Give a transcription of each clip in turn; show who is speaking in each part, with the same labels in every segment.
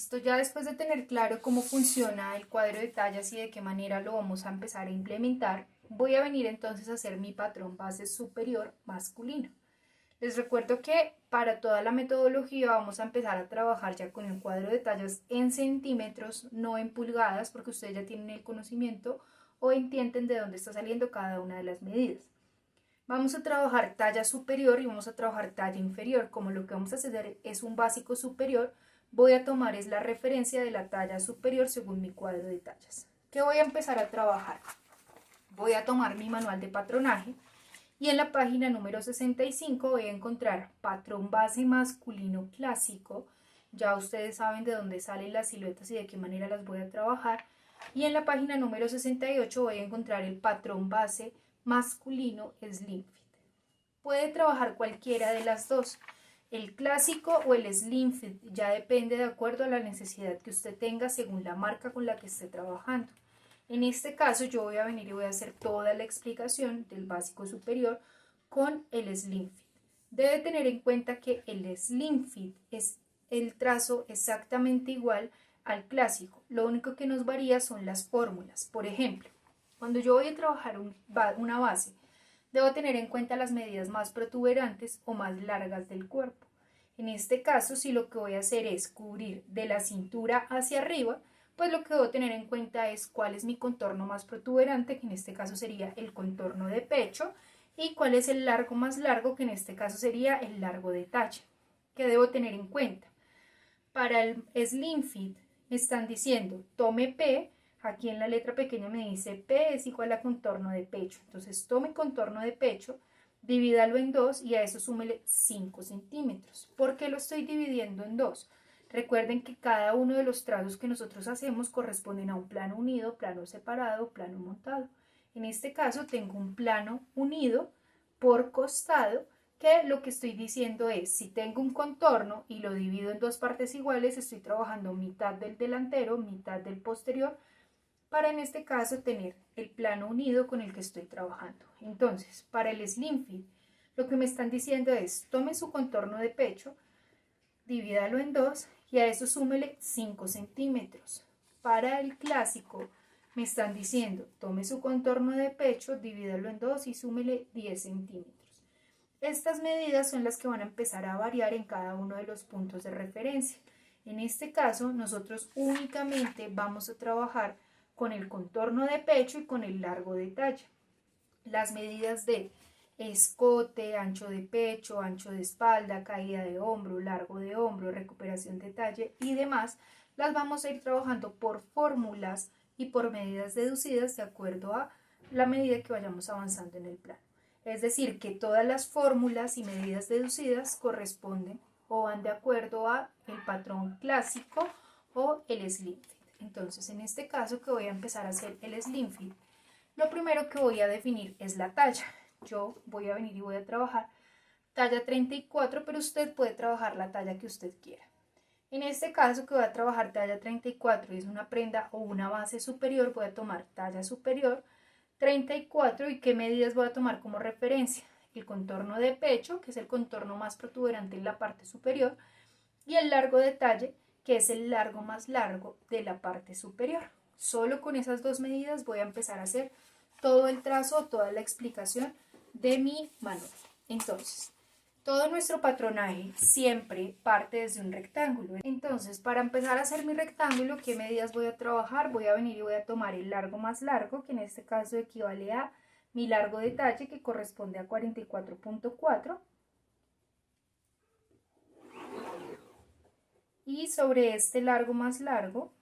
Speaker 1: Listo, ya después de tener claro cómo funciona el cuadro de tallas y de qué manera lo vamos a empezar a implementar, voy a venir entonces a hacer mi patrón base superior masculino. Les recuerdo que para toda la metodología vamos a empezar a trabajar ya con el cuadro de tallas en centímetros, no en pulgadas, porque ustedes ya tienen el conocimiento o entienden de dónde está saliendo cada una de las medidas. Vamos a trabajar talla superior y vamos a trabajar talla inferior. Como lo que vamos a hacer es un básico superior, voy a tomar es la referencia de la talla superior según mi cuadro de tallas. ¿Qué voy a empezar a trabajar? Voy a tomar mi manual de patronaje y en la página número 65 voy a encontrar patrón base masculino clásico. Ya ustedes saben de dónde salen las siluetas y de qué manera las voy a trabajar. Y en la página número 68 voy a encontrar el patrón base masculino slim fit. Puede trabajar cualquiera de las dos, el clásico o el slim fit, ya depende de acuerdo a la necesidad que usted tenga según la marca con la que esté trabajando. En este caso yo voy a venir y voy a hacer toda la explicación del básico superior con el slim fit. Debe tener en cuenta que el slim fit es el trazo exactamente igual al clásico. Lo único que nos varía son las fórmulas. Por ejemplo, cuando yo voy a trabajar una base, debo tener en cuenta las medidas más protuberantes o más largas del cuerpo. En este caso, si lo que voy a hacer es cubrir de la cintura hacia arriba, pues lo que debo tener en cuenta es cuál es mi contorno más protuberante, que en este caso sería el contorno de pecho, y cuál es el largo más largo, que en este caso sería el largo de talla. ¿Qué debo tener en cuenta? Para el slim fit me están diciendo tome P, aquí en la letra pequeña me dice P es igual a contorno de pecho, entonces tome contorno de pecho, divídalo en 2 y a eso súmele 5 centímetros. ¿Por qué lo estoy dividiendo en 2? Recuerden que cada uno de los trazos que nosotros hacemos corresponden a un plano unido, plano separado, plano montado. En este caso tengo un plano unido por costado, que lo que estoy diciendo es, si tengo un contorno y lo divido en dos partes iguales, estoy trabajando mitad del delantero, mitad del posterior, para en este caso tener el plano unido con el que estoy trabajando. Entonces, para el slim fit, lo que me están diciendo es, tome su contorno de pecho, divídalo en 2 y a eso súmele 5 centímetros. Para el clásico, me están diciendo, tome su contorno de pecho, divídalo en 2 y súmele 10 centímetros. Estas medidas son las que van a empezar a variar en cada uno de los puntos de referencia. En este caso, nosotros únicamente vamos a trabajar con el contorno de pecho y con el largo de talla. Las medidas de escote, ancho de pecho, ancho de espalda, caída de hombro, largo de hombro, recuperación de talle y demás, las vamos a ir trabajando por fórmulas y por medidas deducidas de acuerdo a la medida que vayamos avanzando en el plan. Es decir, que todas las fórmulas y medidas deducidas corresponden o van de acuerdo a el patrón clásico o el slim fit. Entonces, en este caso que voy a empezar a hacer el slim fit, lo primero que voy a definir es la talla. Yo voy a venir y voy a trabajar talla 34, pero usted puede trabajar la talla que usted quiera. En este caso que voy a trabajar talla 34 y es una prenda o una base superior, voy a tomar talla superior 34 y qué medidas voy a tomar como referencia. El contorno de pecho, que es el contorno más protuberante en la parte superior, y el largo de talle, que es el largo más largo de la parte superior. Solo con esas dos medidas voy a empezar a hacer todo el trazo, toda la explicación de mi manual. Entonces, todo nuestro patronaje siempre parte desde un rectángulo. Entonces, para empezar a hacer mi rectángulo, ¿qué medidas voy a trabajar? Voy a venir y voy a tomar el largo más largo, que en este caso equivale a mi largo de talle, que corresponde a 44.4. Y sobre este largo más largo,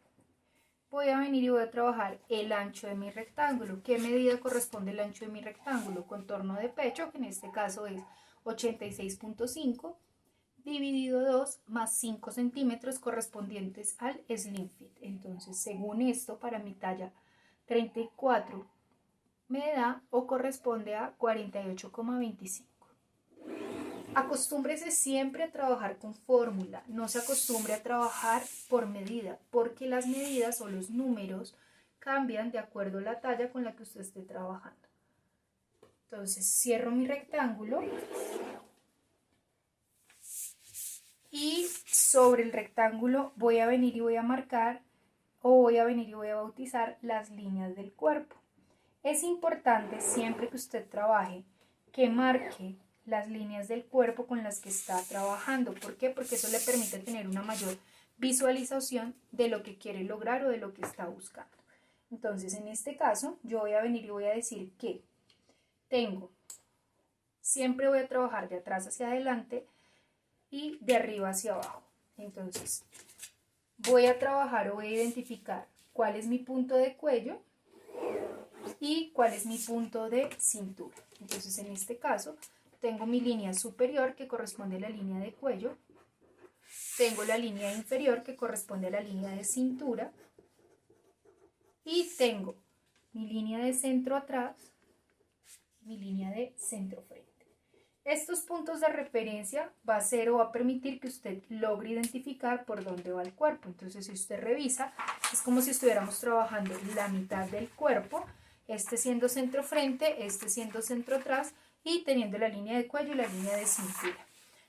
Speaker 1: voy a venir y voy a trabajar el ancho de mi rectángulo. ¿Qué medida corresponde el ancho de mi rectángulo? Contorno de pecho, que en este caso es 86.5, dividido 2 más 5 centímetros correspondientes al slim fit. Entonces, según esto, para mi talla 34 me da o corresponde a 48,25. Acostúmbrese siempre a trabajar con fórmula, no se acostumbre a trabajar por medida, porque las medidas o los números cambian de acuerdo a la talla con la que usted esté trabajando. Entonces cierro mi rectángulo Y sobre el rectángulo voy a venir y voy a marcar, o voy a venir y voy a bautizar las líneas del cuerpo. Es importante siempre que usted trabaje que marque las líneas del cuerpo con las que está trabajando. ¿Por qué? Porque eso le permite tener una mayor visualización de lo que quiere lograr o de lo que está buscando. Entonces, en este caso, yo voy a venir y voy a decir que siempre voy a trabajar de atrás hacia adelante y de arriba hacia abajo. Entonces, voy a trabajar o voy a identificar cuál es mi punto de cuello y cuál es mi punto de cintura. Entonces, en este caso, tengo mi línea superior que corresponde a la línea de cuello, tengo la línea inferior que corresponde a la línea de cintura y tengo mi línea de centro atrás, mi línea de centro frente. Estos puntos de referencia va a ser o va a permitir que usted logre identificar por dónde va el cuerpo. Entonces, si usted revisa, es como si estuviéramos trabajando la mitad del cuerpo, este siendo centro frente, este siendo centro atrás y teniendo la línea de cuello y la línea de cintura.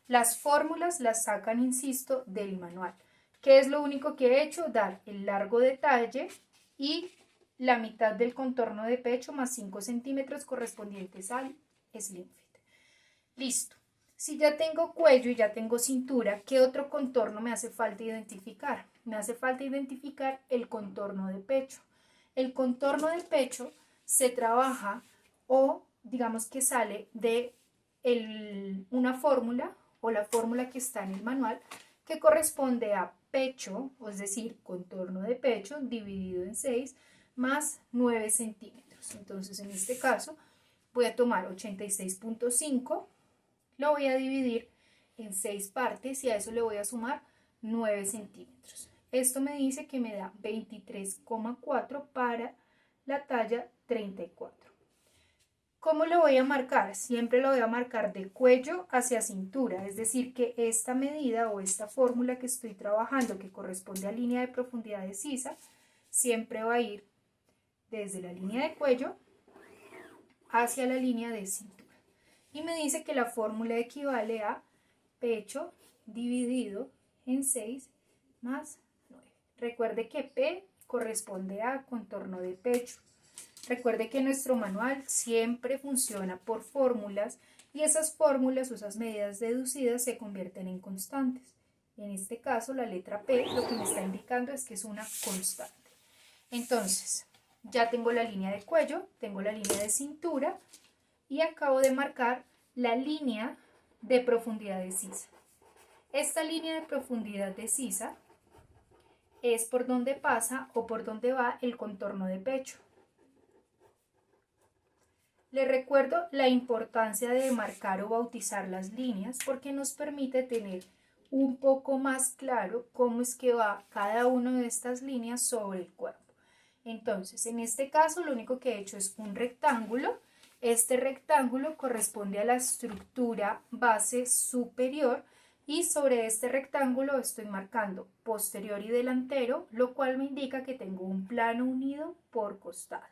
Speaker 1: Las fórmulas las sacan, insisto, del manual. ¿Qué es lo único que he hecho? Dar el largo de talle y la mitad del contorno de pecho más 5 centímetros correspondientes al slim fit. Listo. Si ya tengo cuello y ya tengo cintura, ¿qué otro contorno me hace falta identificar? Me hace falta identificar el contorno de pecho. El contorno de pecho se trabaja o digamos que sale de una fórmula o la fórmula que está en el manual que corresponde a pecho, es decir, contorno de pecho dividido en 6 más 9 centímetros. Entonces, en este caso, voy a tomar 86.5, lo voy a dividir en 6 partes y a eso le voy a sumar 9 centímetros. Esto me dice que me da 23,4 para la talla 34. ¿Cómo lo voy a marcar? Siempre lo voy a marcar de cuello hacia cintura, es decir, que esta medida o esta fórmula que estoy trabajando, que corresponde a línea de profundidad de sisa, siempre va a ir desde la línea de cuello hacia la línea de cintura. Y me dice que la fórmula equivale a pecho dividido en 6 más 9. Recuerde que P corresponde a contorno de pecho. Recuerde que nuestro manual siempre funciona por fórmulas y esas fórmulas o esas medidas deducidas se convierten en constantes. En este caso, la letra P lo que me está indicando es que es una constante. Entonces, ya tengo la línea de cuello, tengo la línea de cintura y acabo de marcar la línea de profundidad de sisa. Esta línea de profundidad de sisa es por donde pasa o por donde va el contorno de pecho. Le recuerdo la importancia de marcar o bautizar las líneas porque nos permite tener un poco más claro cómo es que va cada una de estas líneas sobre el cuerpo. Entonces, en este caso lo único que he hecho es un rectángulo. Este rectángulo corresponde a la estructura base superior y sobre este rectángulo estoy marcando posterior y delantero, lo cual me indica que tengo un plano unido por costado.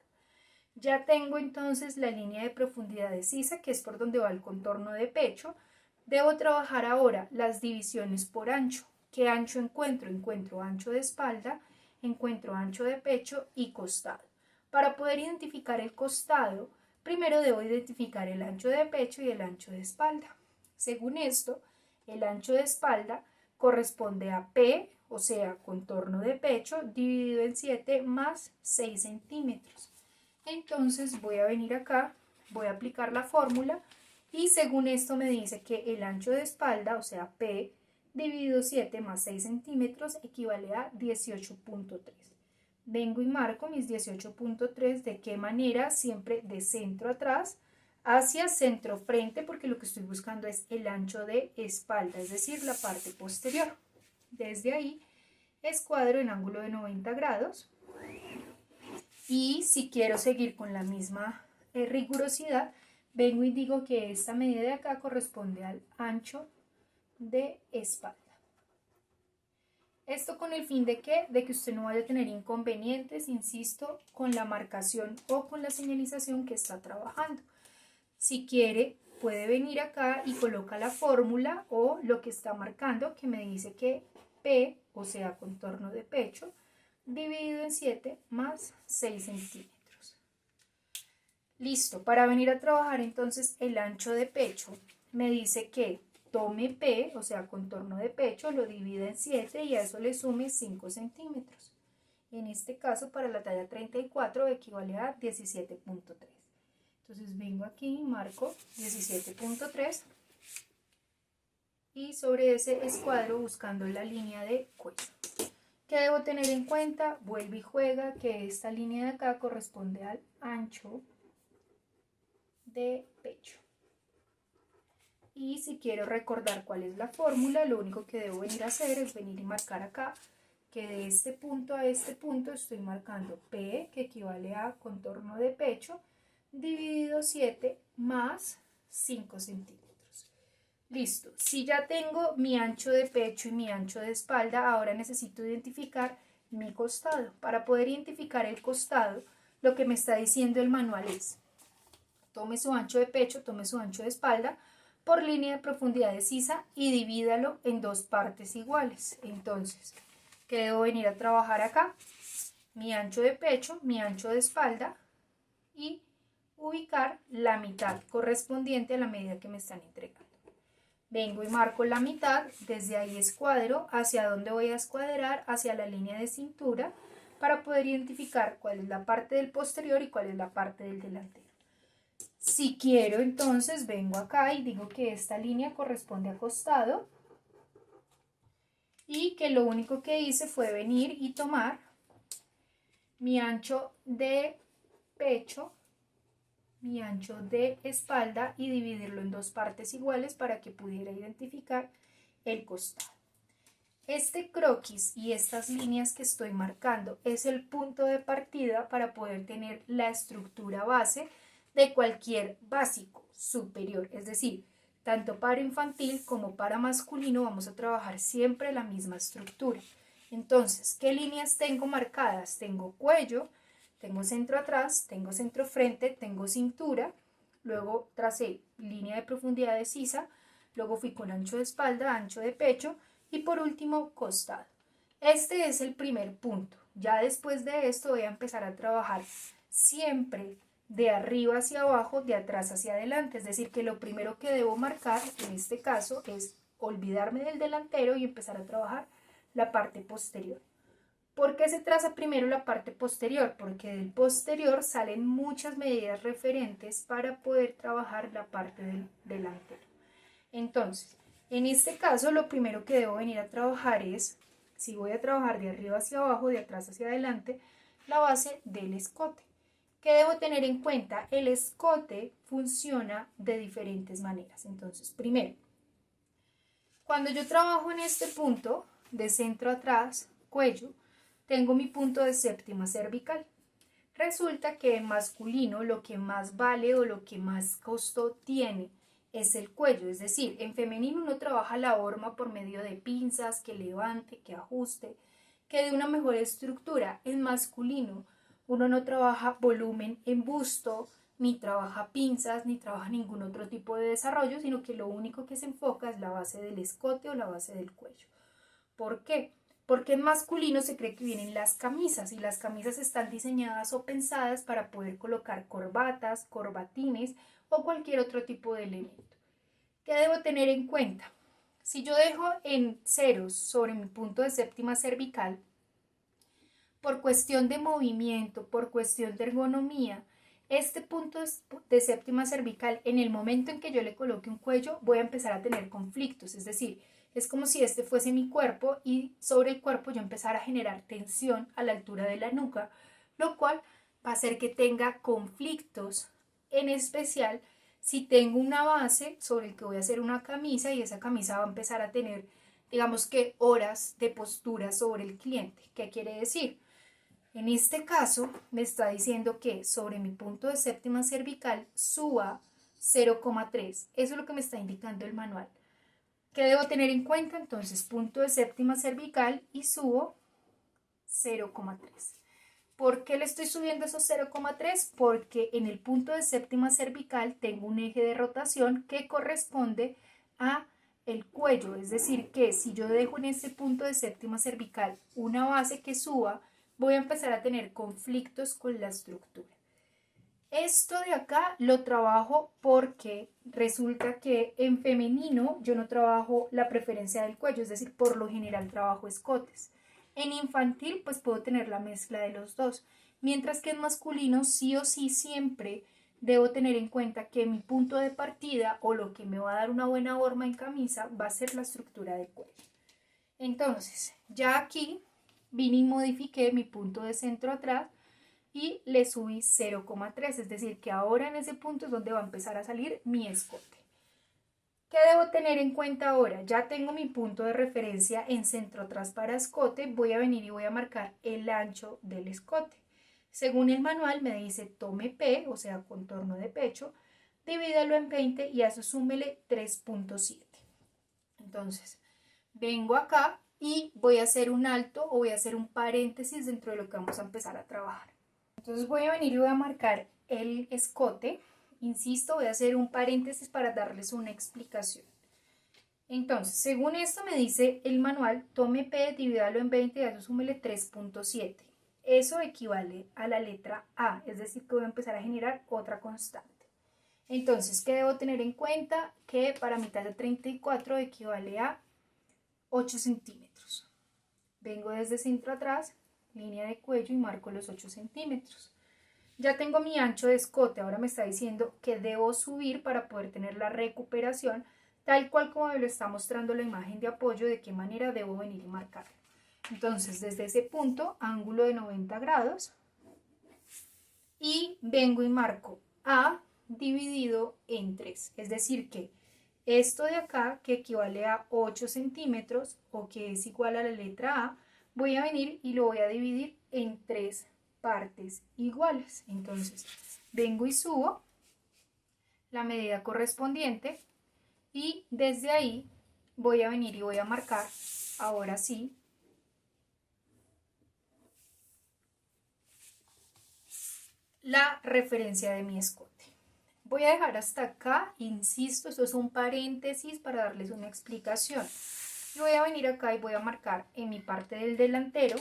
Speaker 1: Ya tengo entonces la línea de profundidad de sisa, que es por donde va el contorno de pecho. Debo trabajar ahora las divisiones por ancho. ¿Qué ancho encuentro? Encuentro ancho de espalda, encuentro ancho de pecho y costado. Para poder identificar el costado, primero debo identificar el ancho de pecho y el ancho de espalda. Según esto, el ancho de espalda corresponde a P, o sea, contorno de pecho, dividido en 7 más 6 centímetros. Entonces voy a venir acá, voy a aplicar la fórmula y según esto me dice que el ancho de espalda, o sea P, dividido 7 más 6 centímetros equivale a 18.3. Vengo y marco mis 18.3, ¿de qué manera? Siempre de centro atrás hacia centro frente, porque lo que estoy buscando es el ancho de espalda, es decir, la parte posterior. Desde ahí escuadro en ángulo de 90 grados. Y si quiero seguir con la misma rigurosidad, vengo y digo que esta medida de acá corresponde al ancho de espalda. Esto con el fin de ¿qué? De que usted no vaya a tener inconvenientes, insisto, con la marcación o con la señalización que está trabajando. Si quiere, puede venir acá y coloca la fórmula o lo que está marcando, que me dice que P, o sea, contorno de pecho, dividido en 7 más 6 centímetros. Listo, para venir a trabajar entonces el ancho de pecho, me dice que tome P, o sea, contorno de pecho, lo divida en 7 y a eso le sume 5 centímetros. En este caso, para la talla 34, equivale a 17.3. Entonces vengo aquí, marco 17.3 y sobre ese escuadro buscando la línea de cuello. ¿Qué debo tener en cuenta? Vuelve y juega que esta línea de acá corresponde al ancho de pecho. Y si quiero recordar cuál es la fórmula, lo único que debo venir a hacer es venir y marcar acá que de este punto a este punto estoy marcando P, que equivale a contorno de pecho, dividido 7 más 5 centímetros. Listo, si ya tengo mi ancho de pecho y mi ancho de espalda, ahora necesito identificar mi costado. Para poder identificar el costado, lo que me está diciendo el manual es, tome su ancho de pecho, tome su ancho de espalda, por línea de profundidad de sisa y divídalo en dos partes iguales. Entonces, ¿qué debo venir a trabajar acá? Mi ancho de pecho, mi ancho de espalda y ubicar la mitad correspondiente a la medida que me están entregando. Vengo y marco la mitad, desde ahí escuadro, hacia dónde voy a escuadrar, hacia la línea de cintura, para poder identificar cuál es la parte del posterior y cuál es la parte del delantero. Si quiero, entonces vengo acá y digo que esta línea corresponde a costado y que lo único que hice fue venir y tomar mi ancho de pecho, mi ancho de espalda y dividirlo en dos partes iguales para que pudiera identificar el costado. Este croquis y estas líneas que estoy marcando es el punto de partida para poder tener la estructura base de cualquier básico superior, es decir, tanto para infantil como para masculino vamos a trabajar siempre la misma estructura. Entonces, ¿qué líneas tengo marcadas? Tengo cuello, tengo centro atrás, tengo centro frente, tengo cintura, luego tracé línea de profundidad de sisa, luego fui con ancho de espalda, ancho de pecho y por último costado. Este es el primer punto. Ya después de esto voy a empezar a trabajar siempre de arriba hacia abajo, de atrás hacia adelante, es decir que lo primero que debo marcar en este caso es olvidarme del delantero y empezar a trabajar la parte posterior. ¿Por qué se traza primero la parte posterior? Porque del posterior salen muchas medidas referentes para poder trabajar la parte del delantero. Entonces, en este caso lo primero que debo venir a trabajar es, si voy a trabajar de arriba hacia abajo, de atrás hacia adelante, la base del escote. ¿Qué debo tener en cuenta? El escote funciona de diferentes maneras. Entonces, primero, cuando yo trabajo en este punto, de centro atrás, cuello, tengo mi punto de séptima cervical. Resulta que en masculino lo que más vale o lo que más costo tiene es el cuello, es decir, en femenino uno trabaja la horma por medio de pinzas, que levante, que ajuste, que dé una mejor estructura. En masculino uno no trabaja volumen en busto, ni trabaja pinzas, ni trabaja ningún otro tipo de desarrollo, sino que lo único que se enfoca es la base del escote o la base del cuello. ¿Por qué? Porque en masculino se cree que vienen las camisas y las camisas están diseñadas o pensadas para poder colocar corbatas, corbatines o cualquier otro tipo de elemento. ¿Qué debo tener en cuenta? Si yo dejo en ceros sobre mi punto de séptima cervical, por cuestión de movimiento, por cuestión de ergonomía, este punto de séptima cervical, en el momento en que yo le coloque un cuello, voy a empezar a tener conflictos, es decir, es como si este fuese mi cuerpo y sobre el cuerpo yo empezara a generar tensión a la altura de la nuca, lo cual va a hacer que tenga conflictos, en especial si tengo una base sobre el que voy a hacer una camisa y esa camisa va a empezar a tener, digamos que horas de postura sobre el cliente. ¿Qué quiere decir? En este caso me está diciendo que sobre mi punto de séptima cervical suba 0,3. Eso es lo que me está indicando el manual. ¿Qué debo tener en cuenta? Entonces, punto de séptima cervical y subo 0,3. ¿Por qué le estoy subiendo esos 0,3? Porque en el punto de séptima cervical tengo un eje de rotación que corresponde a el cuello, es decir que si yo dejo en este punto de séptima cervical una base que suba, voy a empezar a tener conflictos con la estructura. Esto de acá lo trabajo porque resulta que en femenino yo no trabajo la preferencia del cuello, es decir, por lo general trabajo escotes. En infantil pues puedo tener la mezcla de los dos, mientras que en masculino sí o sí siempre debo tener en cuenta que mi punto de partida o lo que me va a dar una buena horma en camisa va a ser la estructura del cuello. Entonces, ya aquí vine y modifiqué mi punto de centro atrás y le subí 0,3, es decir que ahora en ese punto es donde va a empezar a salir mi escote. ¿Qué debo tener en cuenta ahora? Ya tengo mi punto de referencia en centro atrás para escote, voy a venir y voy a marcar el ancho del escote. Según el manual me dice tome P, o sea contorno de pecho, divídalo en 20 y a eso súmele 3,7. Entonces, vengo acá y voy a hacer un alto o voy a hacer un paréntesis dentro de lo que vamos a empezar a trabajar. Entonces voy a venir y voy a marcar el escote. Insisto, voy a hacer un paréntesis para darles una explicación. Entonces, según esto me dice el manual, tome P, divídalo en 20 y a eso súmele 3,7. Eso equivale a la letra A, es decir, que voy a empezar a generar otra constante. Entonces, ¿qué debo tener en cuenta? Que para mi talla 34 equivale a 8 centímetros. Vengo desde centro atrás, línea de cuello y marco los 8 centímetros. Ya tengo mi ancho de escote, ahora me está diciendo que debo subir para poder tener la recuperación, tal cual como me lo está mostrando la imagen de apoyo, de qué manera debo venir y marcarlo. Entonces, desde ese punto, ángulo de 90 grados, y vengo y marco A dividido en 3, es decir que esto de acá, que equivale a 8 centímetros o que es igual a la letra A, voy a venir y lo voy a dividir en 3 partes iguales. Entonces, vengo y subo la medida correspondiente y desde ahí voy a venir y voy a marcar, ahora sí, la referencia de mi escote. Voy a dejar hasta acá, insisto, esto es un paréntesis para darles una explicación. Y voy a venir acá y voy a marcar en mi parte del delantero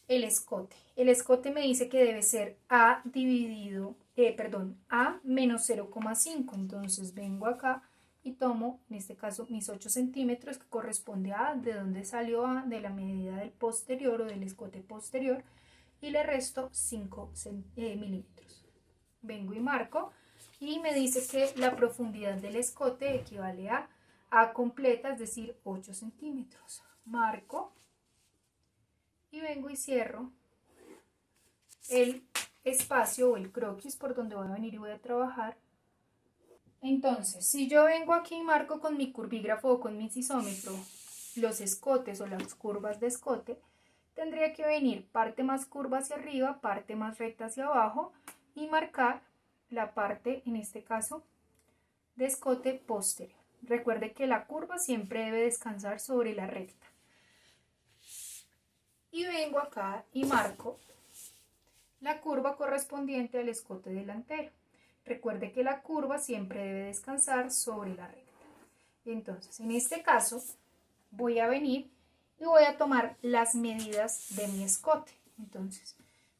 Speaker 1: el escote. El escote me dice que debe ser A dividido, A menos 0,5. Entonces vengo acá y tomo, en este caso, mis 8 centímetros que corresponde a de donde salió A, de la medida del posterior o del escote posterior, y le resto 5 milímetros. Vengo y marco y me dice que la profundidad del escote equivale a completa, es decir, 8 centímetros. Marco y vengo y cierro el espacio o el croquis por donde voy a venir y voy a trabajar. Entonces, si yo vengo aquí y marco con mi curvígrafo o con mi sisómetro los escotes o las curvas de escote, tendría que venir parte más curva hacia arriba, parte más recta hacia abajo y marcar la parte, en este caso, de escote posterior. Recuerde que la curva siempre debe descansar sobre la recta. Y vengo acá y marco la curva correspondiente al escote delantero. Recuerde que la curva siempre debe descansar sobre la recta. Entonces, en este caso, voy a venir y voy a tomar las medidas de mi escote. Entonces,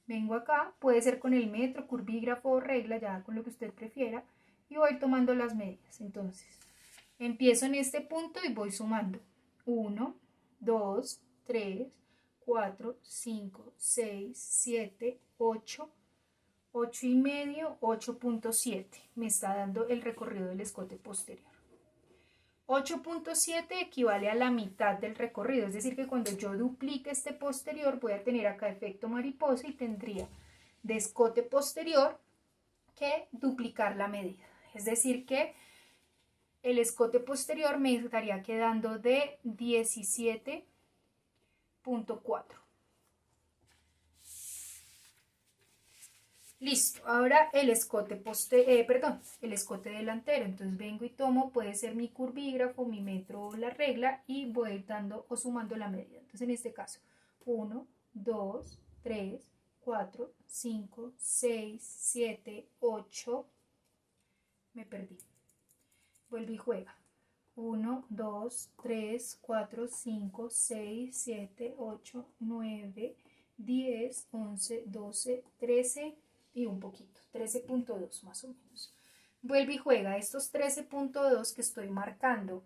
Speaker 1: vengo acá, puede ser con el metro, curvígrafo o regla, ya con lo que usted prefiera, y voy tomando las medidas. Entonces, empiezo en este punto y voy sumando 1, 2, 3, 4, 5, 6, 7, 8, 8 y medio, 8,7. Me está dando el recorrido del escote posterior. 8,7 equivale a la mitad del recorrido, es decir que cuando yo duplique este posterior voy a tener acá efecto mariposa y tendría de escote posterior que duplicar la medida. Es decir que el escote posterior me estaría quedando de 17,4. Listo, ahora el escote el escote delantero. Entonces vengo y tomo, puede ser mi curvígrafo, mi metro o la regla y voy dando o sumando la medida. Entonces en este caso 1, 2, 3, 4, 5, 6, 7, 8, me perdí, vuelve y juega, 1, 2, 3, 4, 5, 6, 7, 8, 9, 10, 11, 12, 13 y un poquito, 13.2 más o menos. Vuelve y juega. Estos 13.2 que estoy marcando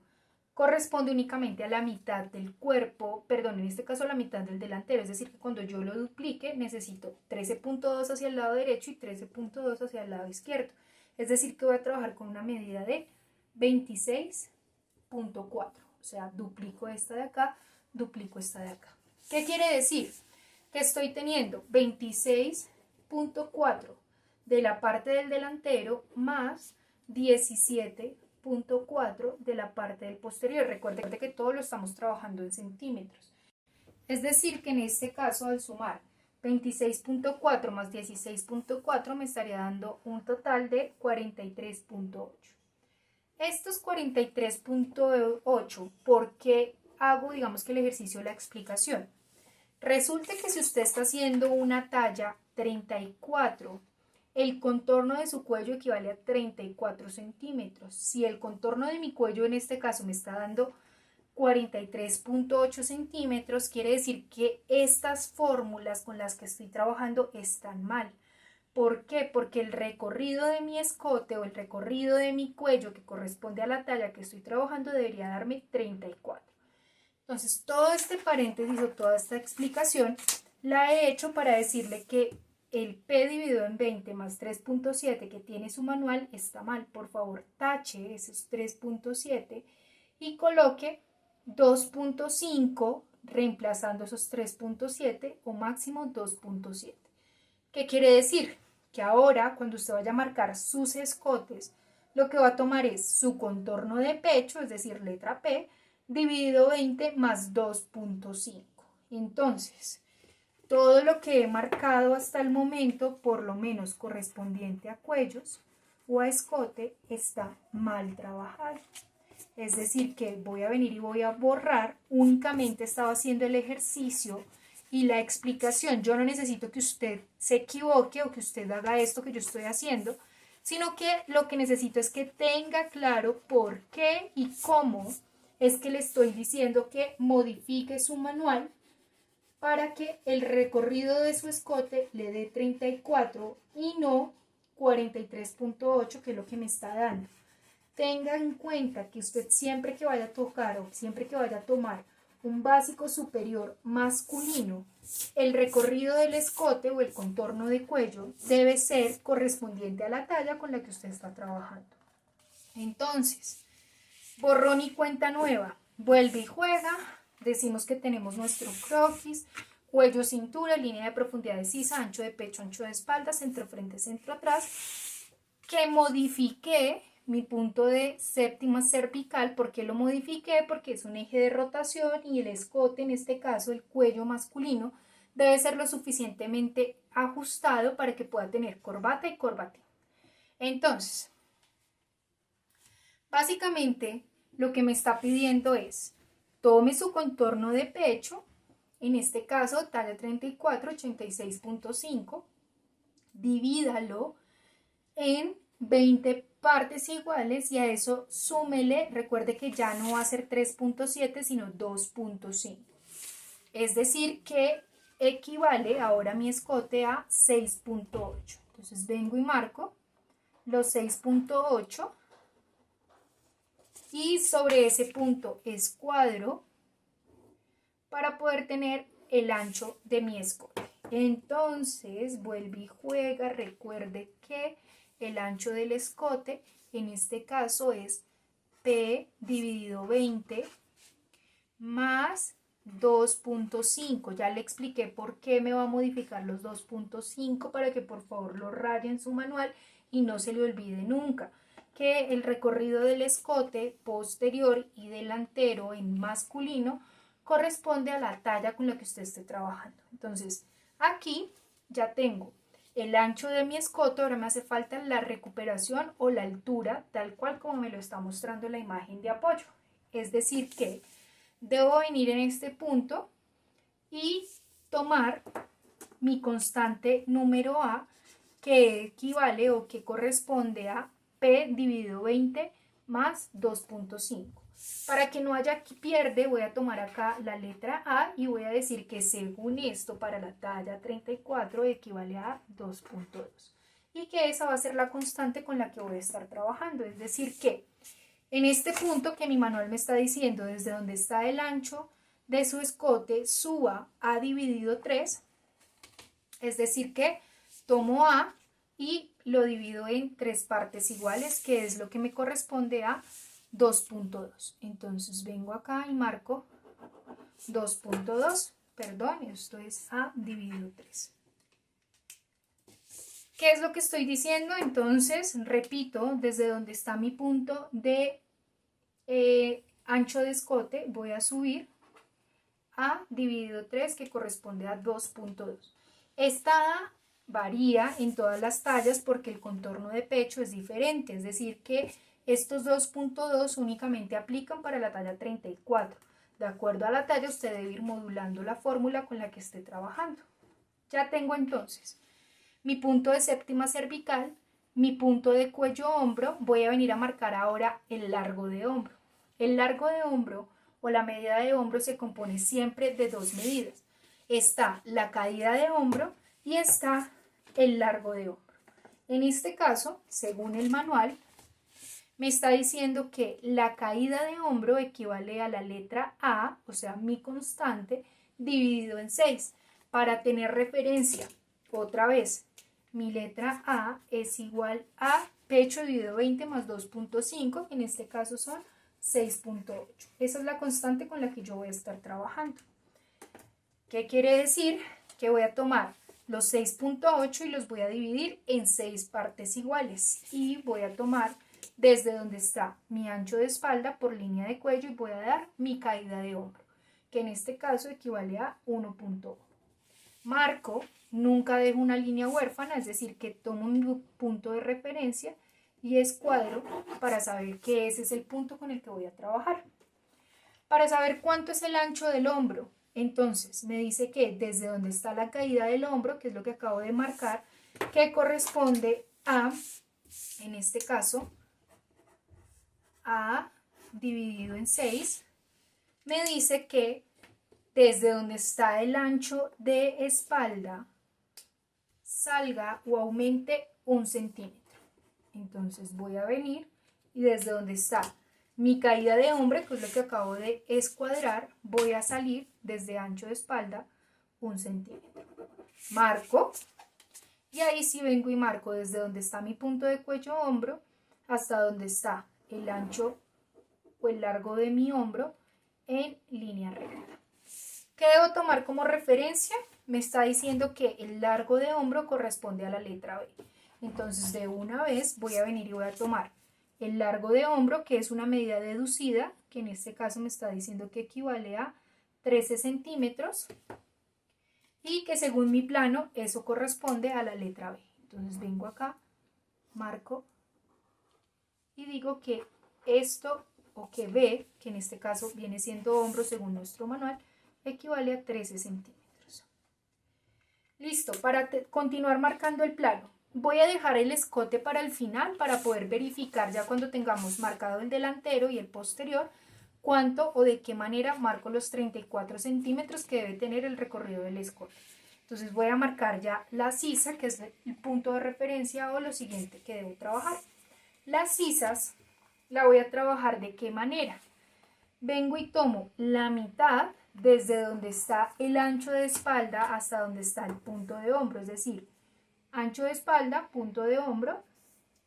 Speaker 1: corresponde únicamente a la mitad del cuerpo, perdón, en este caso a la mitad del delantero, es decir, que cuando yo lo duplique necesito 13.2 hacia el lado derecho y 13.2 hacia el lado izquierdo. Es decir, que voy a trabajar con una medida de 26.4, o sea, duplico esta de acá, duplico esta de acá. ¿Qué quiere decir? Que estoy teniendo 26.4 de la parte del delantero más 17.4 de la parte del posterior. Recuerden que todo lo estamos trabajando en centímetros. Es decir, que en este caso al sumar 26.4 más 16.4 me estaría dando un total de 43.8. Estos 43.8, ¿por qué hago, digamos que el ejercicio de la explicación? Resulta que si usted está haciendo una talla 34, el contorno de su cuello equivale a 34 centímetros. Si el contorno de mi cuello en este caso me está dando 43.8 centímetros, quiere decir que estas fórmulas con las que estoy trabajando están mal. ¿Por qué? Porque el recorrido de mi escote o el recorrido de mi cuello que corresponde a la talla que estoy trabajando debería darme 34. Entonces, todo este paréntesis o toda esta explicación la he hecho para decirle que el P dividido en 20 más 3.7 que tiene su manual está mal. Por favor, tache esos 3.7 y coloque 2.5 reemplazando esos 3.7 o máximo 2.7. ¿Qué quiere decir? Que ahora, cuando usted vaya a marcar sus escotes, lo que va a tomar es su contorno de pecho, es decir, letra P, dividido 20 más 2.5. Entonces, todo lo que he marcado hasta el momento, por lo menos correspondiente a cuellos o a escote, está mal trabajado. Es decir, que voy a venir y voy a borrar, únicamente estaba haciendo el ejercicio y la explicación. Yo no necesito que usted se equivoque o que usted haga esto que yo estoy haciendo, sino que lo que necesito es que tenga claro por qué y cómo es que le estoy diciendo que modifique su manual para que el recorrido de su escote le dé 34 y no 43.8, que es lo que me está dando. Tenga en cuenta que usted siempre que vaya a tocar o siempre que vaya a tomar un básico superior masculino, el recorrido del escote o el contorno de cuello debe ser correspondiente a la talla con la que usted está trabajando. Entonces, borrón y cuenta nueva, vuelve y juega, decimos que tenemos nuestro croquis, cuello, cintura, línea de profundidad de sisa, ancho de pecho, ancho de espalda, centro frente, centro atrás, que modifiqué mi punto de séptima cervical. ¿Por qué lo modifiqué? Porque es un eje de rotación y el escote, en este caso el cuello masculino, debe ser lo suficientemente ajustado para que pueda tener corbata y corbatín. Entonces, básicamente lo que me está pidiendo es, tome su contorno de pecho, en este caso talla 34, 86.5, divídalo en 20 partes iguales y a eso súmele, recuerde que ya no va a ser 3.7 sino 2.5. Es decir que equivale ahora mi escote a 6.8. Entonces vengo y marco los 6.8 y sobre ese punto escuadro para poder tener el ancho de mi escote. Entonces vuelve y juega, recuerde que el ancho del escote en este caso es P dividido 20 más 2.5. Ya le expliqué por qué me va a modificar los 2.5 para que por favor lo raye en su manual y no se le olvide nunca que el recorrido del escote posterior y delantero en masculino corresponde a la talla con la que usted esté trabajando. Entonces aquí ya tengo el ancho de mi escote, ahora me hace falta la recuperación o la altura, tal cual como me lo está mostrando la imagen de apoyo. Es decir que debo venir en este punto y tomar mi constante número A, que equivale o que corresponde a P dividido 20 más 2.5. Para que no haya pierde, voy a tomar acá la letra A y voy a decir que según esto, para la talla 34 equivale a 2.2. Y que esa va a ser la constante con la que voy a estar trabajando. Es decir que en este punto que mi manual me está diciendo, desde donde está el ancho de su escote, suba A dividido 3, es decir que tomo A y lo divido en 3 partes iguales, que es lo que me corresponde a 2.2. Entonces vengo acá y marco 2.2, perdón, esto es A dividido 3. ¿Qué es lo que estoy diciendo? Entonces, repito, desde donde está mi punto de ancho de escote, voy a subir A dividido 3, que corresponde a 2.2. Esta A varía en todas las tallas porque el contorno de pecho es diferente, es decir que estos 2.2 únicamente aplican para la talla 34. De acuerdo a la talla, usted debe ir modulando la fórmula con la que esté trabajando. Ya tengo entonces mi punto de séptima cervical, mi punto de cuello-hombro. Voy a venir a marcar ahora el largo de hombro. El largo de hombro o la medida de hombro se compone siempre de dos medidas. Está la caída de hombro y está el largo de hombro. En este caso, según el manual, me está diciendo que la caída de hombro equivale a la letra A, o sea, mi constante, dividido en 6. Para tener referencia, otra vez, mi letra A es igual a pecho dividido 20 más 2.5, que en este caso son 6.8. Esa es la constante con la que yo voy a estar trabajando. ¿Qué quiere decir? Que voy a tomar los 6.8 y los voy a dividir en 6 partes iguales. Y voy a tomar desde donde está mi ancho de espalda por línea de cuello y voy a dar mi caída de hombro, que en este caso equivale a 1.1. Marco, nunca dejo una línea huérfana, es decir, que tomo mi punto de referencia y escuadro para saber que ese es el punto con el que voy a trabajar. Para saber cuánto es el ancho del hombro, entonces me dice que desde donde está la caída del hombro, que es lo que acabo de marcar, que corresponde a, en este caso, A dividido en 6, me dice que desde donde está el ancho de espalda salga o aumente 1 centímetro. Entonces voy a venir y desde donde está mi caída de hombro, que es lo que acabo de escuadrar, voy a salir desde ancho de espalda 1 centímetro. Marco y ahí sí vengo y marco desde donde está mi punto de cuello-hombro hasta donde está el ancho o el largo de mi hombro en línea recta. ¿Qué debo tomar como referencia? Me está diciendo que el largo de hombro corresponde a la letra B. Entonces de una vez voy a venir y voy a tomar el largo de hombro, que es una medida deducida, que en este caso me está diciendo que equivale a 13 centímetros y que según mi plano eso corresponde a la letra B. Entonces vengo acá, marco y digo que esto, o que B, que en este caso viene siendo hombro según nuestro manual, equivale a 13 centímetros. Listo, para continuar marcando el plano, voy a dejar el escote para el final para poder verificar ya cuando tengamos marcado el delantero y el posterior cuánto o de qué manera marco los 34 centímetros que debe tener el recorrido del escote. Entonces voy a marcar ya la sisa, que es el punto de referencia o lo siguiente que debo trabajar. Las sisas la voy a trabajar de qué manera. Vengo y tomo la mitad desde donde está el ancho de espalda hasta donde está el punto de hombro, es decir, ancho de espalda, punto de hombro,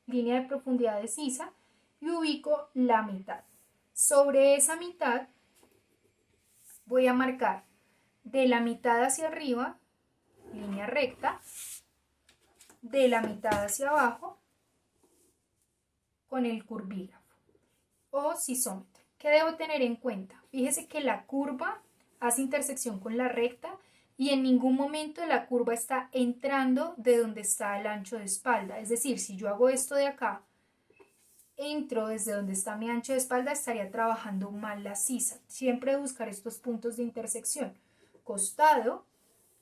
Speaker 1: línea de profundidad de sisa y ubico la mitad. Sobre esa mitad voy a marcar de la mitad hacia arriba, línea recta, de la mitad hacia abajo con el curvígrafo o sisómetro. ¿Qué debo tener en cuenta? Fíjese que la curva hace intersección con la recta y en ningún momento la curva está entrando de donde está el ancho de espalda. Es decir, si yo hago esto de acá, entro desde donde está mi ancho de espalda, estaría trabajando mal la sisa. Siempre buscar estos puntos de intersección. Costado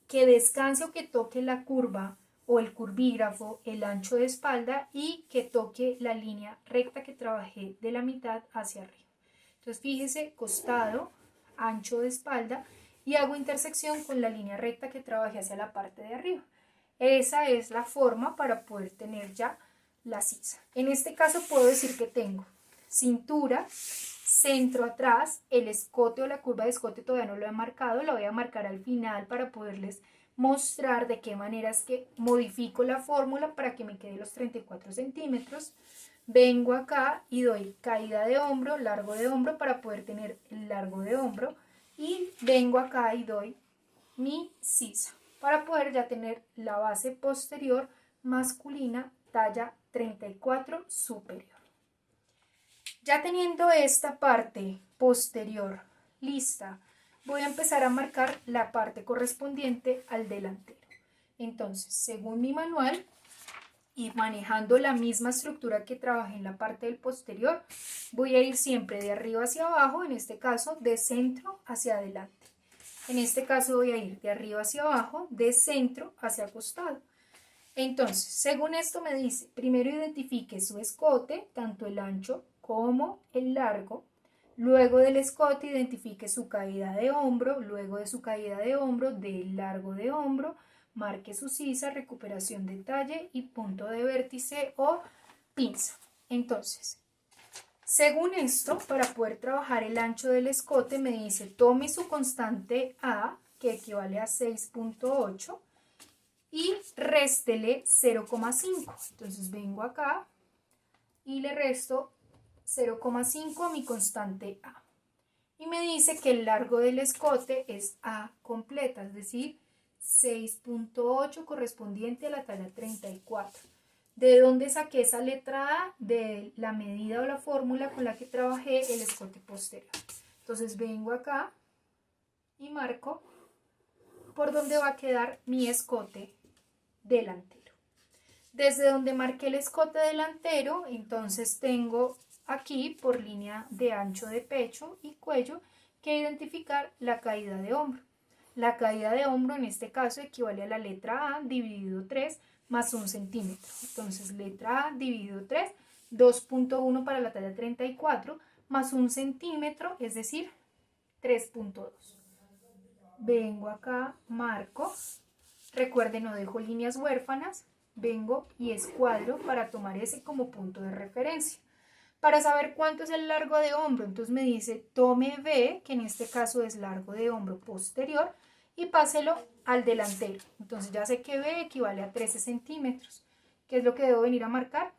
Speaker 1: que descanse o que toque la curva o el curvígrafo, el ancho de espalda y que toque la línea recta que trabajé de la mitad hacia arriba. Entonces fíjese, costado, ancho de espalda y hago intersección con la línea recta que trabajé hacia la parte de arriba. Esa es la forma para poder tener ya la sisa. En este caso puedo decir que tengo cintura, centro atrás, el escote o la curva de escote todavía no lo he marcado, lo voy a marcar al final para poderles mostrar de qué manera es que modifico la fórmula para que me quede los 34 centímetros. Vengo acá y doy caída de hombro, largo de hombro para poder tener el largo de hombro y vengo acá y doy mi sisa para poder ya tener la base posterior masculina talla 34 superior. Ya teniendo esta parte posterior lista, voy a empezar a marcar la parte correspondiente al delantero. Entonces, según mi manual y manejando la misma estructura que trabajé en la parte del posterior, voy a ir siempre de arriba hacia abajo, en este caso de centro hacia adelante. En este caso voy a ir de arriba hacia abajo, de centro hacia costado. Entonces, según esto me dice, primero identifique su escote, tanto el ancho como el largo. Luego del escote identifique su caída de hombro, luego de su caída de hombro, del largo de hombro, marque su sisa, recuperación de talle y punto de vértice o pinza. Entonces, según esto, para poder trabajar el ancho del escote me dice, tome su constante A, que equivale a 6.8, y réstele 0,5. Entonces vengo acá y le resto 0,5 a mi constante A. Y me dice que el largo del escote es A completa, es decir, 6.8 correspondiente a la talla 34. ¿De dónde saqué esa letra A? De la medida o la fórmula con la que trabajé el escote posterior. Entonces vengo acá y marco por donde va a quedar mi escote delantero. Desde donde marqué el escote delantero, entonces tengo aquí por línea de ancho de pecho y cuello que identificar la caída de hombro. La caída de hombro en este caso equivale a la letra A dividido 3 más 1 centímetro. Entonces letra A dividido 3, 2.1 para la talla 34 más 1 centímetro, es decir, 3.2. Vengo acá, marco. Recuerden, no dejo líneas huérfanas, vengo y escuadro para tomar ese como punto de referencia. Para saber cuánto es el largo de hombro, entonces me dice tome B, que en este caso es largo de hombro posterior, y páselo al delantero. Entonces ya sé que B equivale a 13 centímetros. ¿Qué es lo que debo venir a marcar?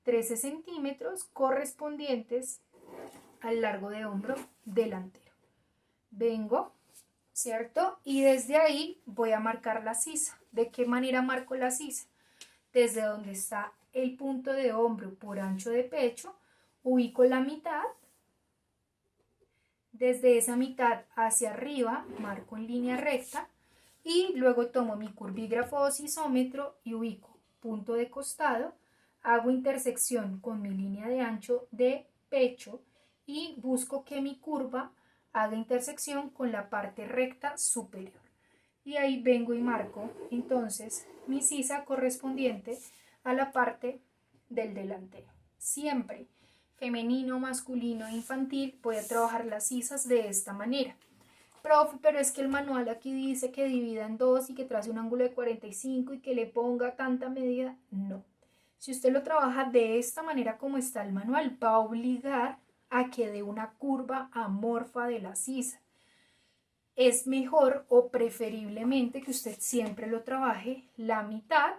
Speaker 1: 13 centímetros correspondientes al largo de hombro delantero. Vengo, ¿cierto? Y desde ahí voy a marcar la sisa. ¿De qué manera marco la sisa? Desde donde está el punto de hombro por ancho de pecho, ubico la mitad. Desde esa mitad hacia arriba marco en línea recta y luego tomo mi curvígrafo o sisómetro y ubico punto de costado, hago intersección con mi línea de ancho de pecho y busco que mi curva haga intersección con la parte recta superior. Y ahí vengo y marco entonces mi sisa correspondiente a la parte del delantero. Siempre femenino, masculino, infantil, voy a trabajar las sisas de esta manera. Profe, pero es que el manual aquí dice que divida en dos y que trace un ángulo de 45 y que le ponga tanta medida. No. Si usted lo trabaja de esta manera como está el manual, va a obligar a que dé una curva amorfa de la sisa. Es mejor o preferiblemente que usted siempre lo trabaje la mitad,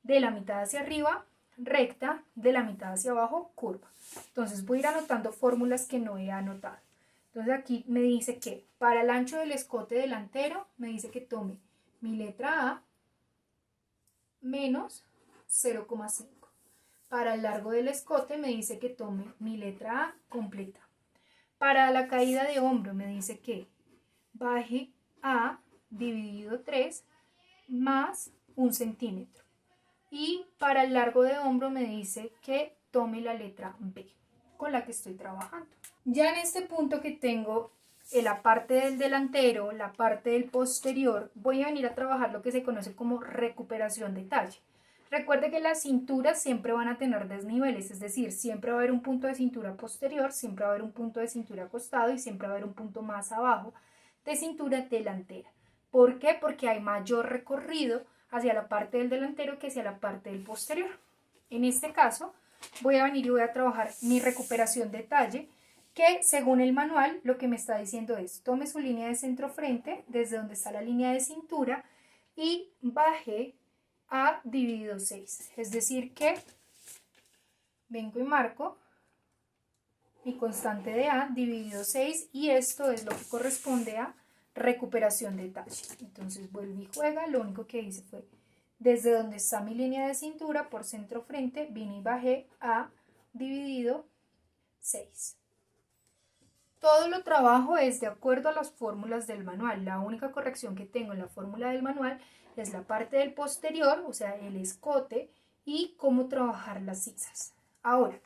Speaker 1: de la mitad hacia arriba, recta, de la mitad hacia abajo, curva. Entonces voy a ir anotando fórmulas que no he anotado. Entonces aquí me dice que para el ancho del escote delantero me dice que tome mi letra A menos 0,5. Para el largo del escote me dice que tome mi letra A completa. Para la caída de hombro me dice que baje A dividido 3 más 1 centímetro. Y para el largo de hombro me dice que tome la letra B con la que estoy trabajando. Ya en este punto que tengo la parte del delantero, la parte del posterior, voy a venir a trabajar lo que se conoce como recuperación de talle. Recuerde que las cinturas siempre van a tener desniveles, es decir, siempre va a haber un punto de cintura posterior, siempre va a haber un punto de cintura acostado y siempre va a haber un punto más abajo de cintura delantera. ¿Por qué? Porque hay mayor recorrido hacia la parte del delantero que hacia la parte del posterior. En este caso, voy a venir y voy a trabajar mi recuperación de talle, que según el manual lo que me está diciendo es: tome su línea de centro frente desde donde está la línea de cintura y baje a dividido 6. Es decir que vengo y marco mi constante de A dividido 6 y esto es lo que corresponde a recuperación de talle. Entonces vuelvo y juega, lo único que hice fue desde donde está mi línea de cintura por centro frente, vine y bajé a dividido 6. Todo lo trabajo es de acuerdo a las fórmulas del manual. La única corrección que tengo en la fórmula del manual es la parte del posterior, o sea, el escote, y cómo trabajar las sisas. Ahora,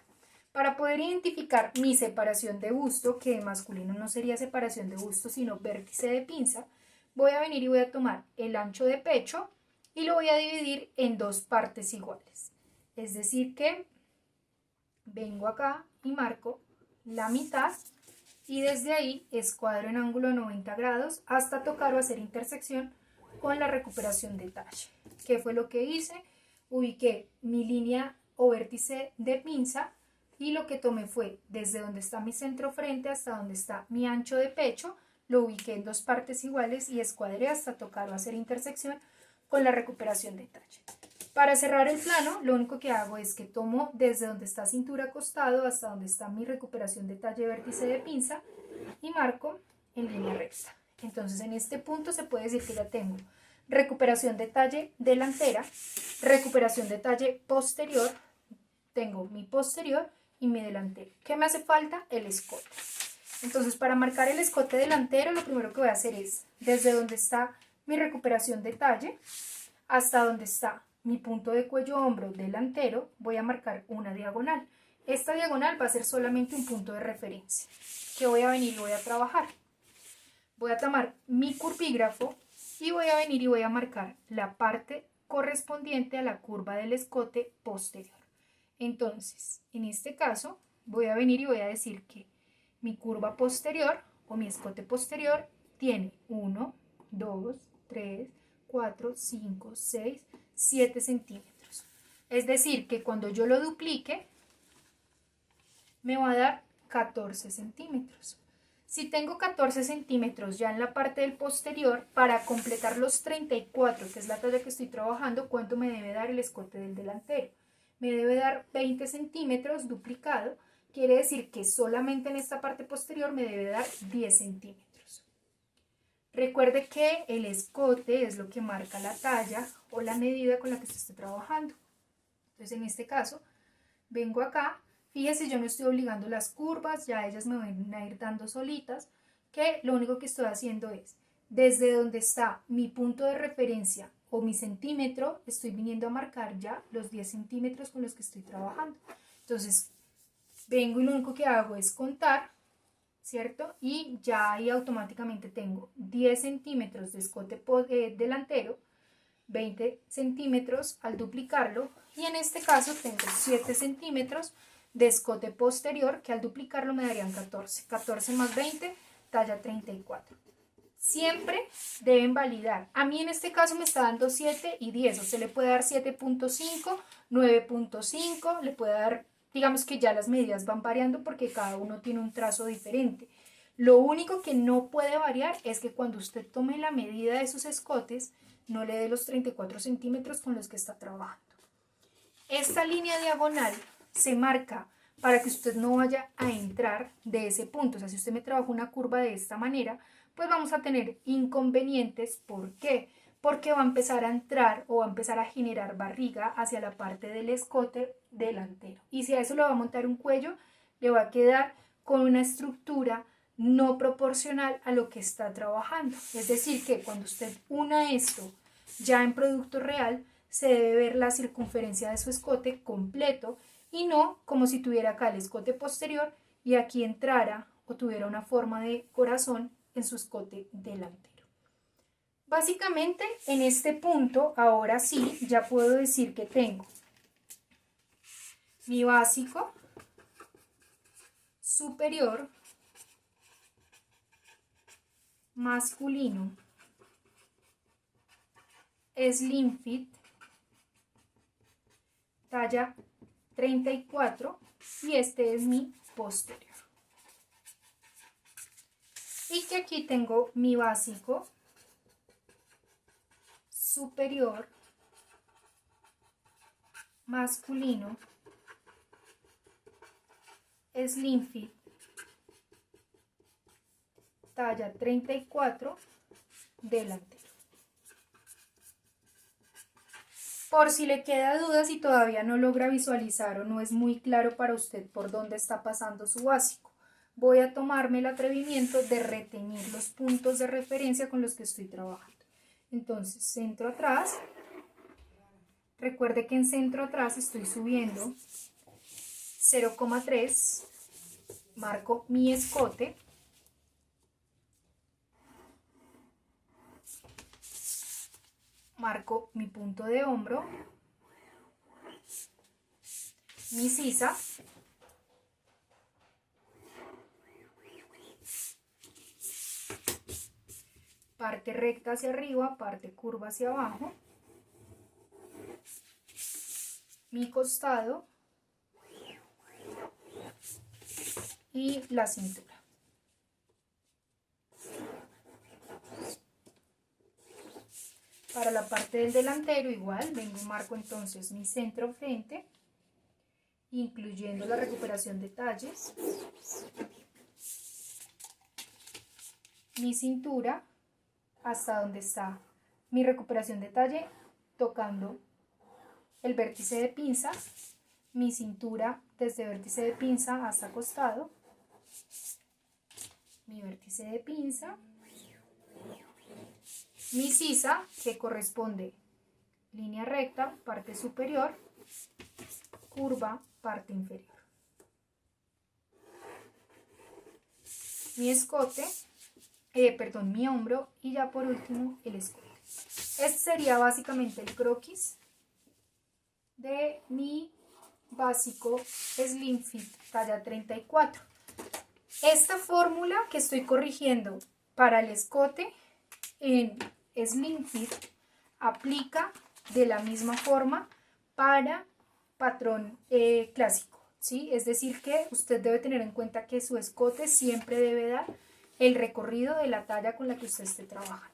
Speaker 1: para poder identificar mi separación de busto, que en masculino no sería separación de busto, sino vértice de pinza, voy a venir y voy a tomar el ancho de pecho y lo voy a dividir en dos partes iguales. Es decir que vengo acá y marco la mitad y desde ahí escuadro en ángulo 90 grados hasta tocar o hacer intersección con la recuperación de talle. ¿Qué fue lo que hice? Ubiqué mi línea o vértice de pinza y lo que tomé fue desde donde está mi centro frente hasta donde está mi ancho de pecho, lo ubiqué en dos partes iguales y escuadré hasta tocar o hacer intersección con la recuperación de talle. Para cerrar el plano, lo único que hago es que tomo desde donde está cintura acostado hasta donde está mi recuperación de talle vértice de pinza y marco en línea recta. Entonces en este punto se puede decir que ya tengo recuperación de talle delantera, recuperación de talle posterior, tengo mi posterior y mi delantero. ¿Qué me hace falta? El escote. Entonces para marcar el escote delantero lo primero que voy a hacer es desde donde está mi recuperación de talle hasta donde está mi punto de cuello-hombro delantero, voy a marcar una diagonal. Esta diagonal va a ser solamente un punto de referencia que voy a venir y voy a trabajar. Voy a tomar mi curvígrafo y voy a venir y voy a marcar la parte correspondiente a la curva del escote posterior. Entonces, en este caso, voy a venir y voy a decir que mi curva posterior o mi escote posterior tiene 1, 2, 3, 4, 5, 6, 7 centímetros. Es decir, que cuando yo lo duplique, me va a dar 14 centímetros. Si tengo 14 centímetros ya en la parte del posterior, para completar los 34, que es la talla que estoy trabajando, ¿cuánto me debe dar el escote del delantero? Me debe dar 20 centímetros duplicado, quiere decir que solamente en esta parte posterior me debe dar 10 centímetros. Recuerde que el escote es lo que marca la talla o la medida con la que se esté trabajando. Entonces en este caso, vengo acá. Fíjese, yo no estoy obligando las curvas, ya ellas me van a ir dando solitas, que lo único que estoy haciendo es, desde donde está mi punto de referencia o mi centímetro, estoy viniendo a marcar ya los 10 centímetros con los que estoy trabajando. Entonces, vengo y lo único que hago es contar, ¿cierto? Y ya ahí automáticamente tengo 10 centímetros de escote delantero, 20 centímetros al duplicarlo, y en este caso tengo 7 centímetros de escote posterior, que al duplicarlo me darían 14. 14 más 20, talla 34. Siempre deben validar. A mí en este caso me está dando 7 y 10. Usted le puede dar 7.5, 9.5, le puede dar, digamos que ya las medidas van variando porque cada uno tiene un trazo diferente. Lo único que no puede variar es que cuando usted tome la medida de sus escotes, no le dé los 34 centímetros con los que está trabajando. Esta línea diagonal se marca para que usted no vaya a entrar de ese punto. O sea, si usted me trabaja una curva de esta manera, pues vamos a tener inconvenientes. ¿Por qué? Porque va a empezar a entrar o va a empezar a generar barriga hacia la parte del escote delantero. Y si a eso le va a montar un cuello, le va a quedar con una estructura no proporcional a lo que está trabajando. Es decir, que cuando usted una esto ya en producto real, se debe ver la circunferencia de su escote completo y no como si tuviera acá el escote posterior y aquí entrara o tuviera una forma de corazón en su escote delantero. Básicamente en este punto, ahora sí, ya puedo decir que tengo mi básico superior masculino slim fit talla 34 y este es mi posterior. Y que aquí tengo mi básico superior masculino slim fit talla 34 delantero. Por si le queda duda, si todavía no logra visualizar o no es muy claro para usted por dónde está pasando su básico, voy a tomarme el atrevimiento de retener los puntos de referencia con los que estoy trabajando. Entonces, centro atrás. Recuerde que en centro atrás estoy subiendo 0,3, marco mi escote. Marco mi punto de hombro, mi sisa, parte recta hacia arriba, parte curva hacia abajo, mi costado y la cintura. Para la parte del delantero igual, vengo y marco entonces mi centro frente, incluyendo la recuperación de talles, mi cintura hasta donde está mi recuperación de talle, tocando el vértice de pinza, mi cintura desde vértice de pinza hasta costado, mi vértice de pinza, mi sisa, que corresponde línea recta, parte superior, curva, parte inferior. Mi escote, mi hombro y ya por último el escote. Este sería básicamente el croquis de mi básico slim fit talla 34. Esta fórmula que estoy corrigiendo para el escote en slim fit aplica de la misma forma para patrón clásico, ¿sí? Es decir que usted debe tener en cuenta que su escote siempre debe dar el recorrido de la talla con la que usted esté trabajando.